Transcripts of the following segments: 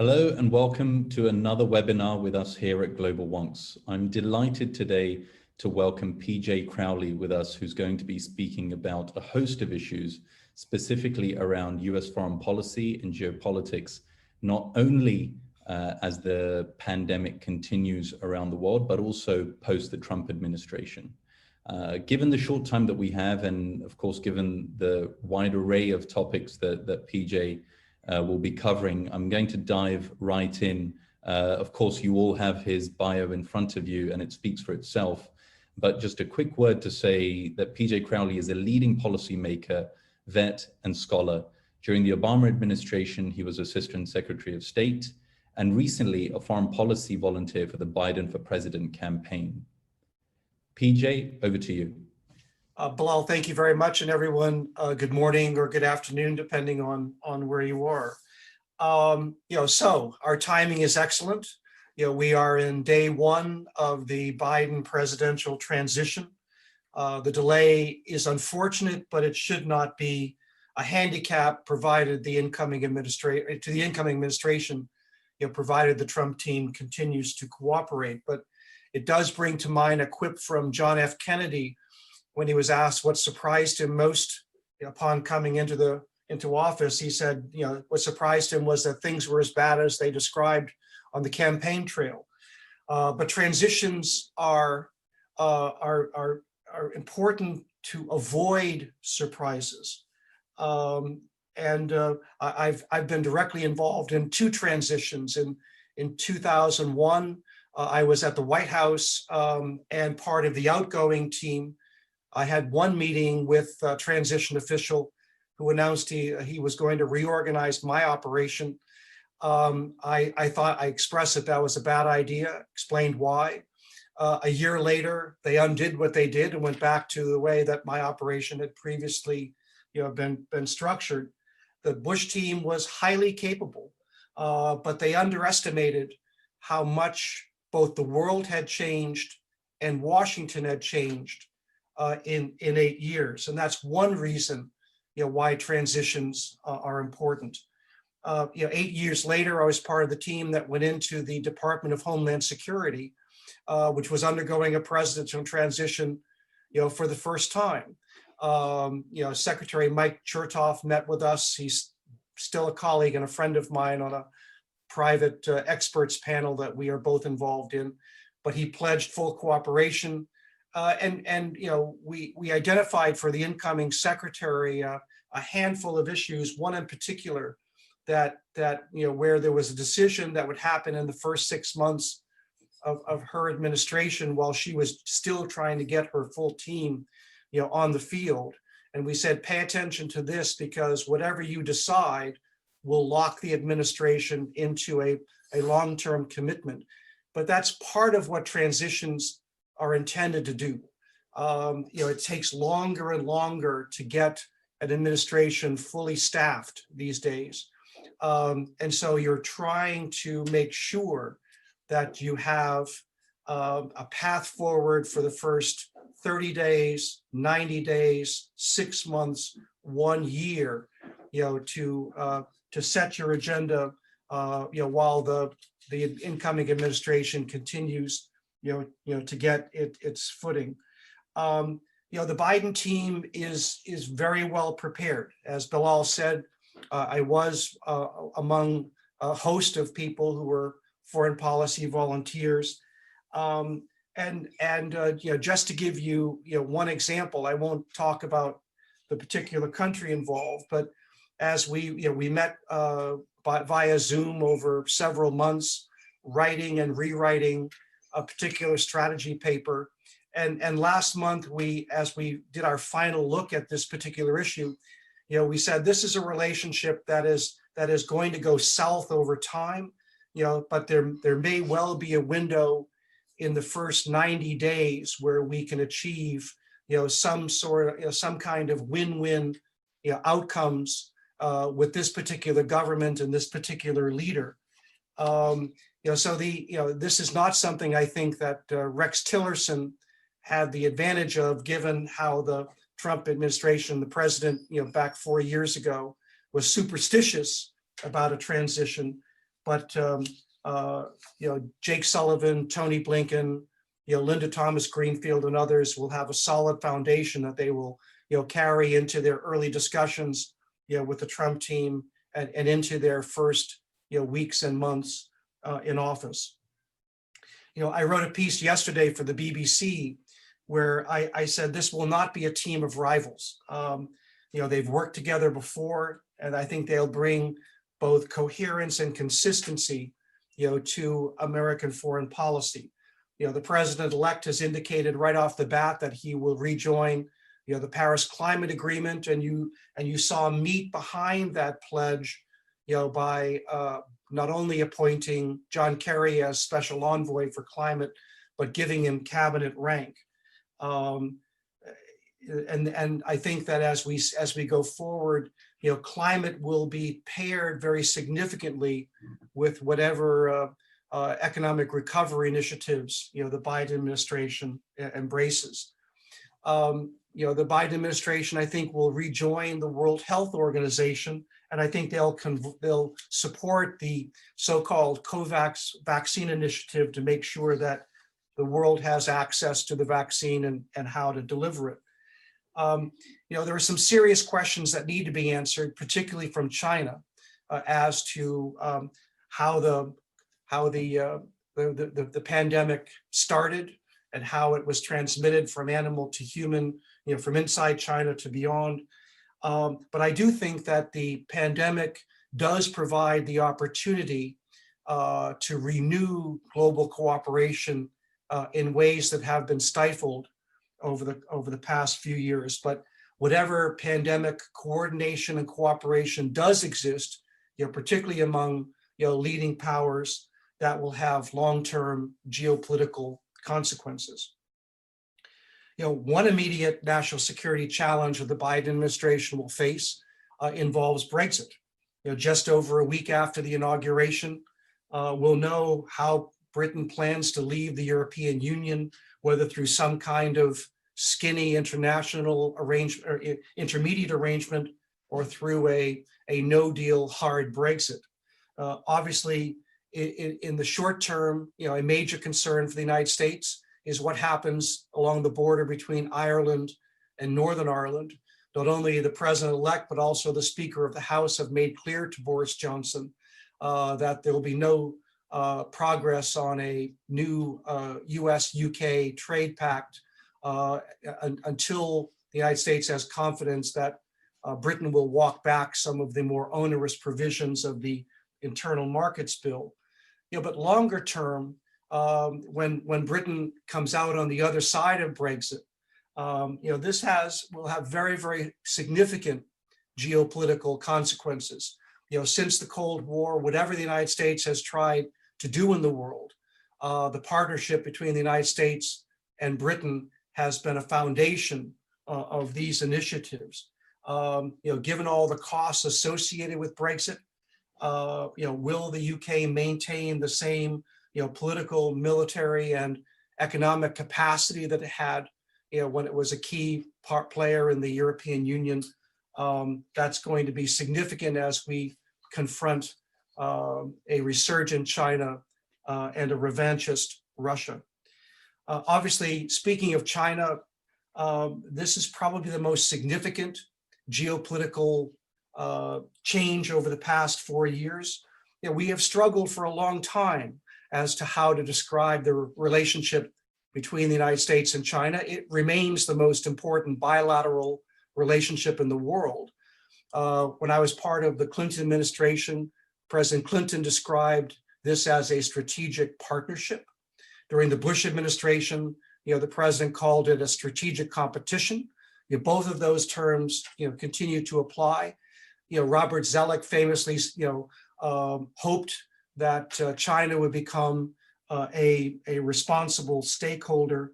Hello and welcome to another webinar with us here at Global Wonks. I'm delighted today to welcome PJ Crowley with us, who's going to be speaking about a host of issues, specifically around US foreign policy and geopolitics, not only as the pandemic continues around the world, but also post the Trump administration. Given the short time that we have, and of course, given the wide array of topics that PJ will be covering, I'm going to dive right in. Of course, you all have his bio in front of you and it speaks for itself. But just a quick word to say that PJ Crowley is a leading policymaker, vet, and scholar. During the Obama administration, he was Assistant Secretary of State and recently a foreign policy volunteer for the Biden for President campaign. PJ, over to you. Bilal, thank you very much, and everyone, good morning or good afternoon, depending on where you are. So our timing is excellent. We are in day one of the Biden presidential transition. The delay is unfortunate, but it should not be a handicap provided the incoming administration, provided the Trump team continues to cooperate. But it does bring to mind a quip from John F. Kennedy, when he was asked what surprised him most upon coming into office. He said, what surprised him was that things were as bad as they described on the campaign trail. But transitions are important to avoid surprises. I've been directly involved in two transitions. In 2001, I was at the White House and part of the outgoing team. I had one meeting with a transition official who announced he was going to reorganize my operation. I expressed that was a bad idea, explained why. A year later, they undid what they did and went back to the way that my operation had previously been structured. The Bush team was highly capable, but they underestimated how much both the world had changed and Washington had changed in 8 years. And that's one reason why transitions are important. 8 years later, I was part of the team that went into the Department of Homeland Security, which was undergoing a presidential transition for the first time. Secretary Mike Chertoff met with us. He's still a colleague and a friend of mine on a private experts panel that we are both involved in, but he pledged full cooperation. We identified for the incoming secretary a handful of issues, one in particular that where there was a decision that would happen in the first 6 months of her administration while she was still trying to get her full team on the field. And we said, pay attention to this, because whatever you decide will lock the administration into a long-term commitment. But that's part of what transitions are intended to do. It takes longer and longer to get an administration fully staffed these days. And so you're trying to make sure that you have a path forward for the first 30 days, 90 days, 6 months, 1 year, to set your agenda, while the incoming administration continues to get its footing. The Biden team is very well prepared. As Bilal said, I was among a host of people who were foreign policy volunteers. Just to give you, one example, I won't talk about the particular country involved, but as we met via Zoom over several months, writing and rewriting a particular strategy paper. And last month, as we did our final look at this particular issue, we said this is a relationship that is going to go south over time, but there may well be a window in the first 90 days where we can achieve, some kind of win-win, outcomes with this particular government and this particular leader. This is not something I think that Rex Tillerson had the advantage of, given how the Trump administration, the president, back 4 years ago, was superstitious about a transition. but Jake Sullivan, Tony Blinken, Linda Thomas Greenfield, and others will have a solid foundation that they will carry into their early discussions with the Trump team and into their first weeks and months in office. I wrote a piece yesterday for the BBC where I said this will not be a team of rivals. They've worked together before, and I think they'll bring both coherence and consistency to American foreign policy. The president-elect has indicated right off the bat that he will rejoin the Paris Climate Agreement, and you saw meat behind that pledge by not only appointing John Kerry as special envoy for climate, but giving him cabinet rank. And I think that as we go forward, climate will be paired very significantly with whatever economic recovery initiatives the Biden administration embraces. The Biden administration, I think, will rejoin the World Health Organization, and I think they'll support the so-called COVAX vaccine initiative to make sure that the world has access to the vaccine and how to deliver it. There are some serious questions that need to be answered, particularly from China, as to how the pandemic started and how it was transmitted from animal to human, from inside China to beyond. But I do think that the pandemic does provide the opportunity to renew global cooperation in ways that have been stifled over the past few years. But whatever pandemic coordination and cooperation does exist, particularly among leading powers, that will have long-term geopolitical consequences. One immediate national security challenge that the Biden administration will face involves Brexit. Just over a week after the inauguration, we'll know how Britain plans to leave the European Union, whether through some kind of skinny international arrangement or intermediate arrangement, or through a no-deal hard Brexit. Obviously, in the short term, a major concern for the United States is what happens along the border between Ireland and Northern Ireland. Not only the president-elect, but also the Speaker of the House have made clear to Boris Johnson that there will be no progress on a new US-UK trade pact until the United States has confidence that Britain will walk back some of the more onerous provisions of the Internal Markets Bill. But longer term, when Britain comes out on the other side of Brexit, this will have very, very significant geopolitical consequences. Since the Cold War, whatever the United States has tried to do in the world, the partnership between the United States and Britain has been a foundation of these initiatives. Given all the costs associated with Brexit, will the UK maintain the same political, military, and economic capacity that it had when it was a key player in the European Union? That's going to be significant as we confront a resurgent China and a revanchist Russia. Obviously, speaking of China, this is probably the most significant geopolitical change over the past 4 years. We have struggled for a long time as to how to describe the relationship between the United States and China. It remains the most important bilateral relationship in the world. When I was part of the Clinton administration, President Clinton described this as a strategic partnership. During the Bush administration, the president called it a strategic competition. Both of those terms, continue to apply. Robert Zoellick famously, hoped that China would become a responsible stakeholder.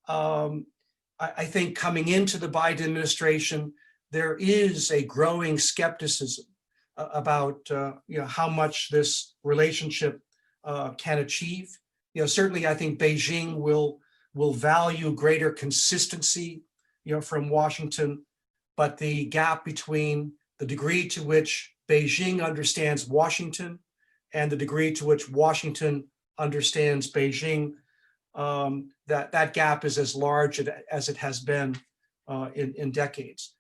I think coming into the Biden administration, there is a growing skepticism about how much this relationship can achieve. Certainly, I think Beijing will value greater consistency, from Washington, but the gap between the degree to which Beijing understands Washington and the degree to which Washington understands Beijing, that gap is as large as it has been in decades.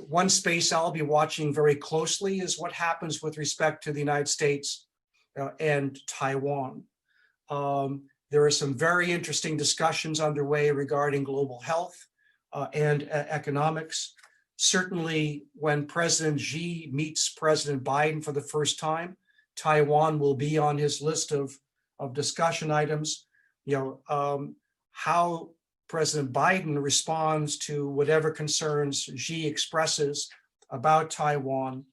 One space I'll be watching very closely is what happens with respect to the United States and Taiwan. There are some very interesting discussions underway regarding global health and economics. Certainly, when President Xi meets President Biden for the first time, Taiwan will be on his list of discussion items. How President Biden responds to whatever concerns Xi expresses about Taiwan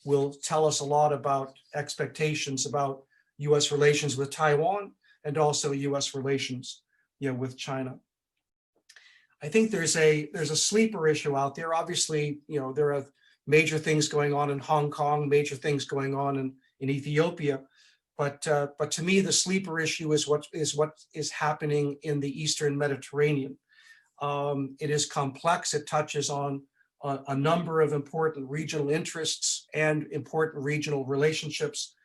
will tell us a lot about expectations about U.S. relations with Taiwan and also U.S. relations, with China. I think there's a sleeper issue out there. Obviously, there are major things going on in Hong Kong, major things going on in Ethiopia, but to me, the sleeper issue is what is happening in the Eastern Mediterranean. It is complex. It touches on a number of important regional interests and important regional relationships.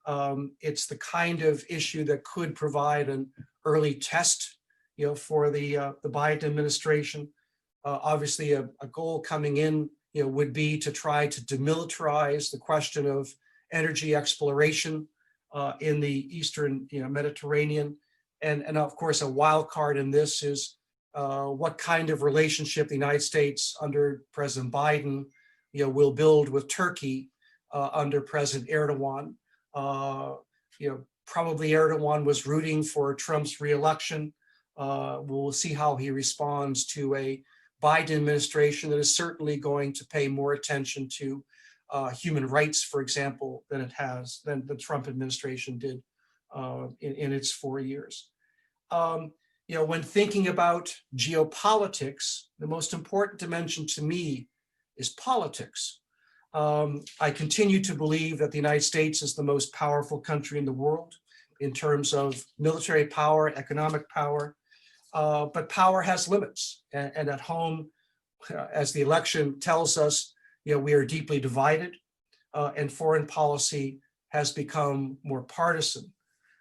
It's the kind of issue that could provide an early test, for the Biden administration. Obviously, a goal coming in, would be to try to demilitarize the question of energy exploration in the Eastern, Mediterranean, and of course, a wild card in this is what kind of relationship the United States under President Biden, will build with Turkey under President Erdogan. Probably Erdogan was rooting for Trump's reelection. We'll see how he responds to a Biden administration that is certainly going to pay more attention to human rights, for example, than the Trump administration did in its 4 years. When thinking about geopolitics, the most important dimension to me is politics. I continue to believe that the United States is the most powerful country in the world in terms of military power, economic power, but power has limits. And at home, as the election tells us, we are deeply divided, and foreign policy has become more partisan.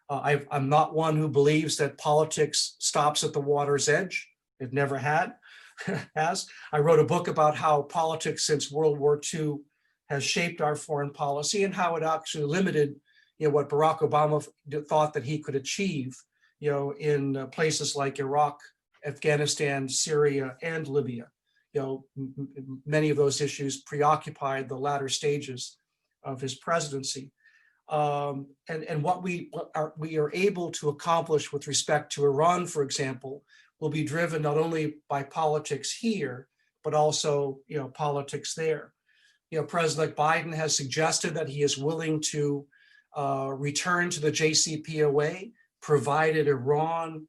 I'm not one who believes that politics stops at the water's edge. It never has. I wrote a book about how politics since World War II has shaped our foreign policy and how it actually limited, what Barack Obama thought that he could achieve, in places like Iraq, Afghanistan, Syria, and Libya. Many of those issues preoccupied the latter stages of his presidency. And what we are able to accomplish with respect to Iran, for example, will be driven not only by politics here, but also, politics there. President Biden has suggested that he is willing to return to the JCPOA, provided Iran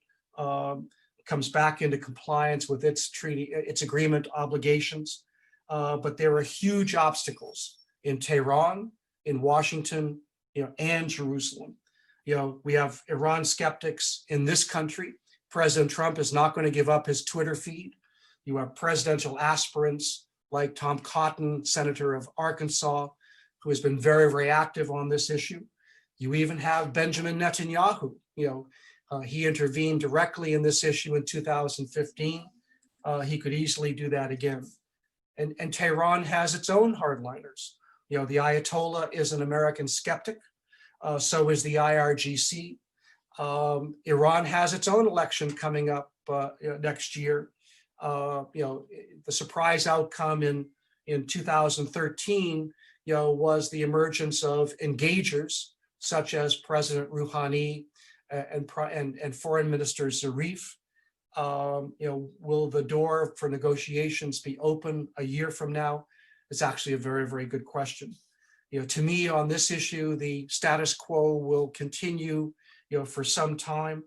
comes back into compliance with its agreement obligations. But there are huge obstacles in Tehran, in Washington, and Jerusalem. We have Iran skeptics in this country. President Trump is not going to give up his Twitter feed. You have presidential aspirants like Tom Cotton, senator of Arkansas, who has been very, very active on this issue. You even have Benjamin Netanyahu. He intervened directly in this issue in 2015. He could easily do that again. And Tehran has its own hardliners. The Ayatollah is an American skeptic. So is the IRGC. Iran has its own election coming up next year. The surprise outcome in 2013, was the emergence of engagers such as President Rouhani and Foreign Minister Zarif. Will the door for negotiations be open a year from now? It's actually a very, very good question. To me, on this issue, the status quo will continue, for some time.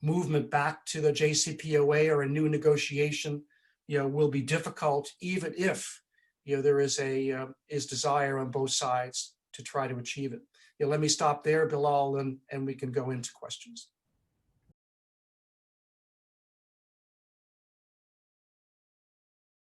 Movement back to the JCPOA or a new negotiation, will be difficult, even if, there is desire on both sides to try to achieve it. Let me stop there, Bilal, and we can go into questions.